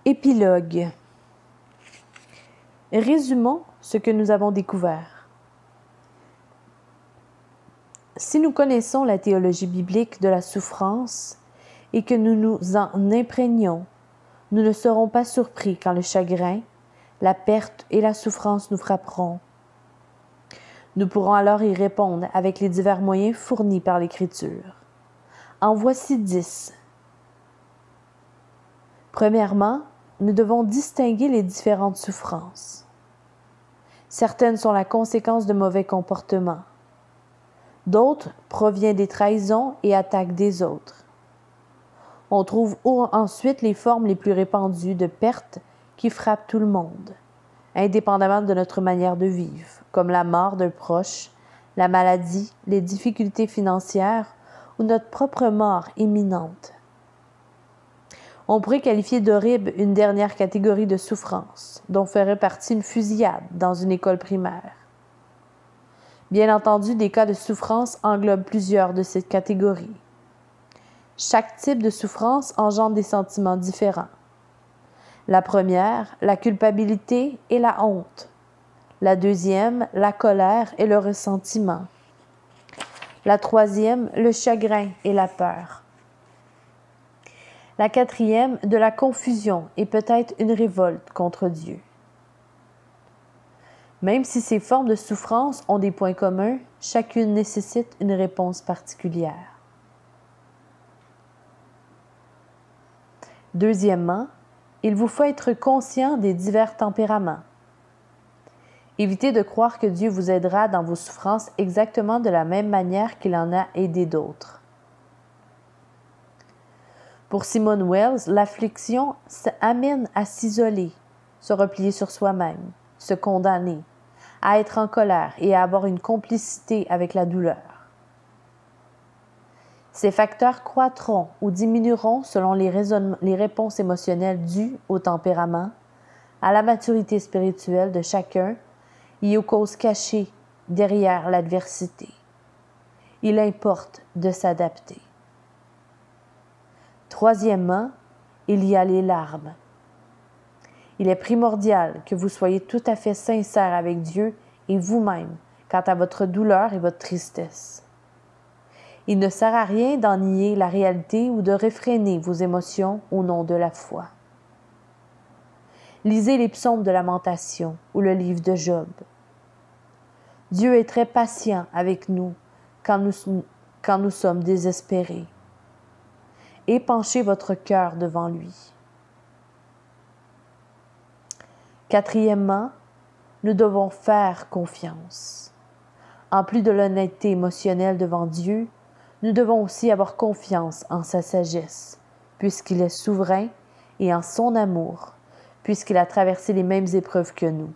Épilogue. Résumons ce que nous avons découvert. Si nous connaissons la théologie biblique de la souffrance et que nous nous en imprégnons, nous ne serons pas surpris quand le chagrin, la perte et la souffrance nous frapperont. Nous pourrons alors y répondre avec les divers moyens fournis par l'Écriture. En voici 10. Premièrement, nous devons distinguer les différentes souffrances. Certaines sont la conséquence de mauvais comportements. D'autres proviennent des trahisons et attaques des autres. On trouve ensuite les formes les plus répandues de pertes qui frappent tout le monde, indépendamment de notre manière de vivre, comme la mort d'un proche, la maladie, les difficultés financières ou notre propre mort imminente. On pourrait qualifier d'horrible une dernière catégorie de souffrance, dont ferait partie une fusillade dans une école primaire. Bien entendu, des cas de souffrance englobent plusieurs de ces catégories. Chaque type de souffrance engendre des sentiments différents. La première, la culpabilité et la honte. La deuxième, la colère et le ressentiment. La troisième, le chagrin et la peur. La quatrième, de la confusion et peut-être une révolte contre Dieu. Même si ces formes de souffrance ont des points communs, chacune nécessite une réponse particulière. Deuxièmement, il vous faut être conscient des divers tempéraments. Évitez de croire que Dieu vous aidera dans vos souffrances exactement de la même manière qu'il en a aidé d'autres. Pour Simone Wells, l'affliction amène à s'isoler, se replier sur soi-même, se condamner, à être en colère et à avoir une complicité avec la douleur. Ces facteurs croîtront ou diminueront selon les réponses émotionnelles dues au tempérament, à la maturité spirituelle de chacun et aux causes cachées derrière l'adversité. Il importe de s'adapter. Troisièmement, il y a les larmes. Il est primordial que vous soyez tout à fait sincère avec Dieu et vous-même quant à votre douleur et votre tristesse. Il ne sert à rien d'en nier la réalité ou de réfréner vos émotions au nom de la foi. Lisez les psaumes de lamentation ou le livre de Job. Dieu est très patient avec nous quand nous sommes désespérés. Épanchez votre cœur devant lui. Quatrièmement, nous devons faire confiance. En plus de l'honnêteté émotionnelle devant Dieu, nous devons aussi avoir confiance en sa sagesse, puisqu'il est souverain, et en son amour, puisqu'il a traversé les mêmes épreuves que nous.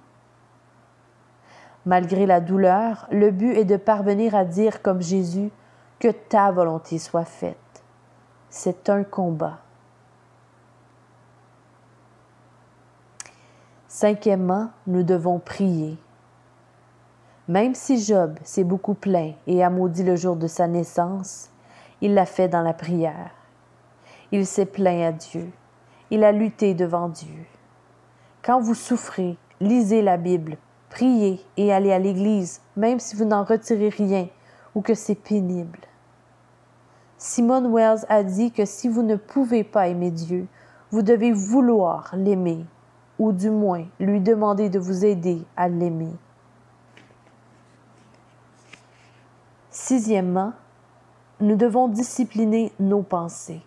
Malgré la douleur, le but est de parvenir à dire comme Jésus « Que ta volonté soit faite ». C'est un combat. Cinquièmement, nous devons prier. Même si Job s'est beaucoup plaint et a maudit le jour de sa naissance, il l'a fait dans la prière. Il s'est plaint à Dieu. Il a lutté devant Dieu. Quand vous souffrez, lisez la Bible, priez et allez à l'église, même si vous n'en retirez rien ou que c'est pénible. Simone Wells a dit que si vous ne pouvez pas aimer Dieu, vous devez vouloir l'aimer, ou du moins lui demander de vous aider à l'aimer. Sixièmement, nous devons discipliner nos pensées.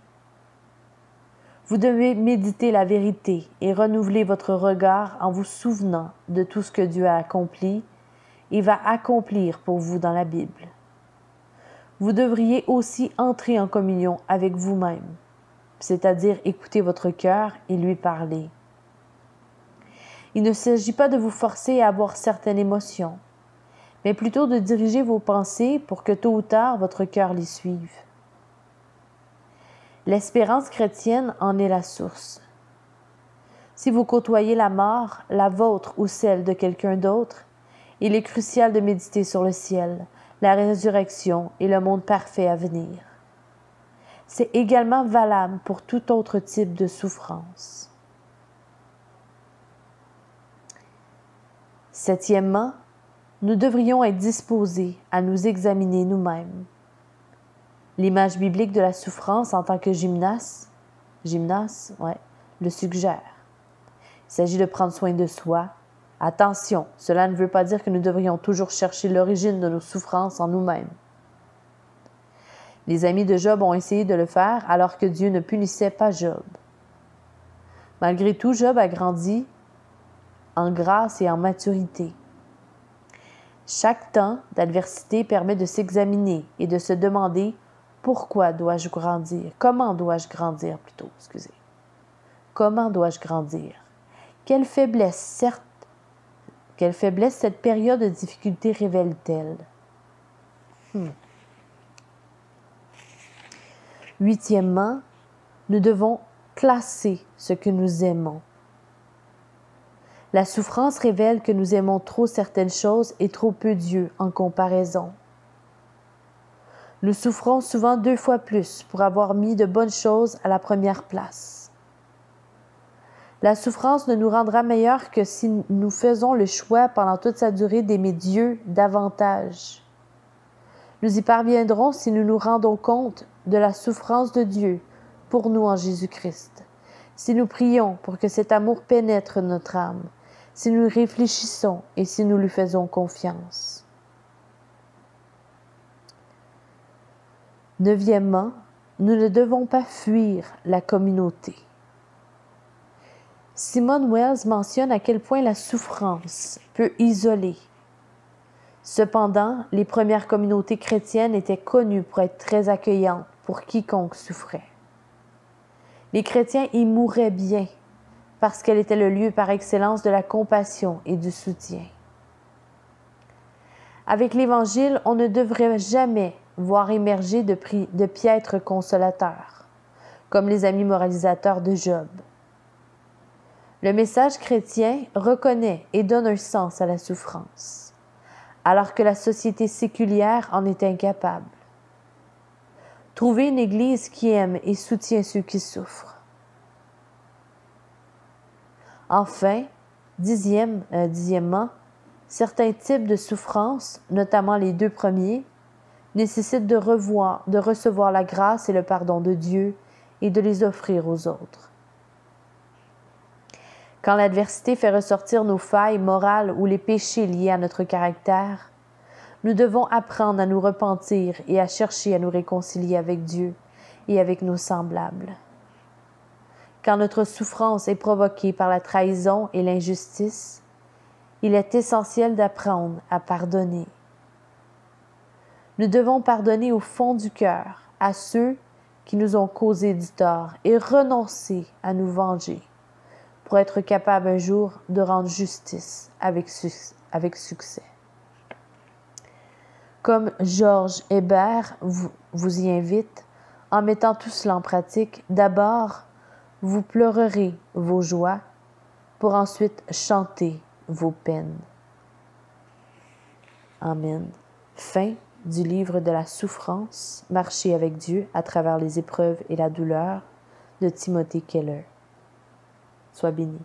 Vous devez méditer la vérité et renouveler votre regard en vous souvenant de tout ce que Dieu a accompli et va accomplir pour vous dans la Bible. Vous devriez aussi entrer en communion avec vous-même, c'est-à-dire écouter votre cœur et lui parler. Il ne s'agit pas de vous forcer à avoir certaines émotions, mais plutôt de diriger vos pensées pour que tôt ou tard votre cœur les suive. L'espérance chrétienne en est la source. Si vous côtoyez la mort, la vôtre ou celle de quelqu'un d'autre, il est crucial de méditer sur le ciel, la résurrection et le monde parfait à venir. C'est également valable pour tout autre type de souffrance. Septièmement, nous devrions être disposés à nous examiner nous-mêmes. L'image biblique de la souffrance en tant que gymnaste, le suggère. Il s'agit de prendre soin de soi. Attention, cela ne veut pas dire que nous devrions toujours chercher l'origine de nos souffrances en nous-mêmes. Les amis de Job ont essayé de le faire alors que Dieu ne punissait pas Job. Malgré tout, Job a grandi en grâce et en maturité. Chaque temps d'adversité permet de s'examiner et de se demander pourquoi dois-je grandir? Comment dois-je grandir plutôt, excusez. Comment dois-je grandir? Quelle faiblesse cette période de difficulté révèle-t-elle? Huitièmement, nous devons classer ce que nous aimons. La souffrance révèle que nous aimons trop certaines choses et trop peu Dieu en comparaison. Nous souffrons souvent 2 fois plus pour avoir mis de bonnes choses à la première place. La souffrance ne nous rendra meilleurs que si nous faisons le choix pendant toute sa durée d'aimer Dieu davantage. Nous y parviendrons si nous nous rendons compte de la souffrance de Dieu pour nous en Jésus-Christ. Si nous prions pour que cet amour pénètre notre âme, si nous réfléchissons et si nous lui faisons confiance. Neuvièmement, nous ne devons pas fuir la communauté. Simone Wells mentionne à quel point la souffrance peut isoler. Cependant, les premières communautés chrétiennes étaient connues pour être très accueillantes pour quiconque souffrait. Les chrétiens y mouraient bien parce qu'elle était le lieu par excellence de la compassion et du soutien. Avec l'Évangile, on ne devrait jamais voir émerger de piètres consolateurs, comme les amis moralisateurs de Job. Le message chrétien reconnaît et donne un sens à la souffrance, alors que la société séculière en est incapable. Trouvez une Église qui aime et soutient ceux qui souffrent. Enfin, dixièmement, certains types de souffrances, notamment les 2 premiers, nécessitent de recevoir la grâce et le pardon de Dieu et de les offrir aux autres. Quand l'adversité fait ressortir nos failles morales ou les péchés liés à notre caractère, nous devons apprendre à nous repentir et à chercher à nous réconcilier avec Dieu et avec nos semblables. Quand notre souffrance est provoquée par la trahison et l'injustice, il est essentiel d'apprendre à pardonner. Nous devons pardonner au fond du cœur à ceux qui nous ont causé du tort et renoncer à nous venger pour être capable un jour de rendre justice avec succès. Comme George Hébert vous y invite, en mettant tout cela en pratique, d'abord, vous pleurerez vos joies pour ensuite chanter vos peines. Amen. Fin du livre de la souffrance, marcher avec Dieu à travers les épreuves et la douleur de Timothée Keller. Sois béni.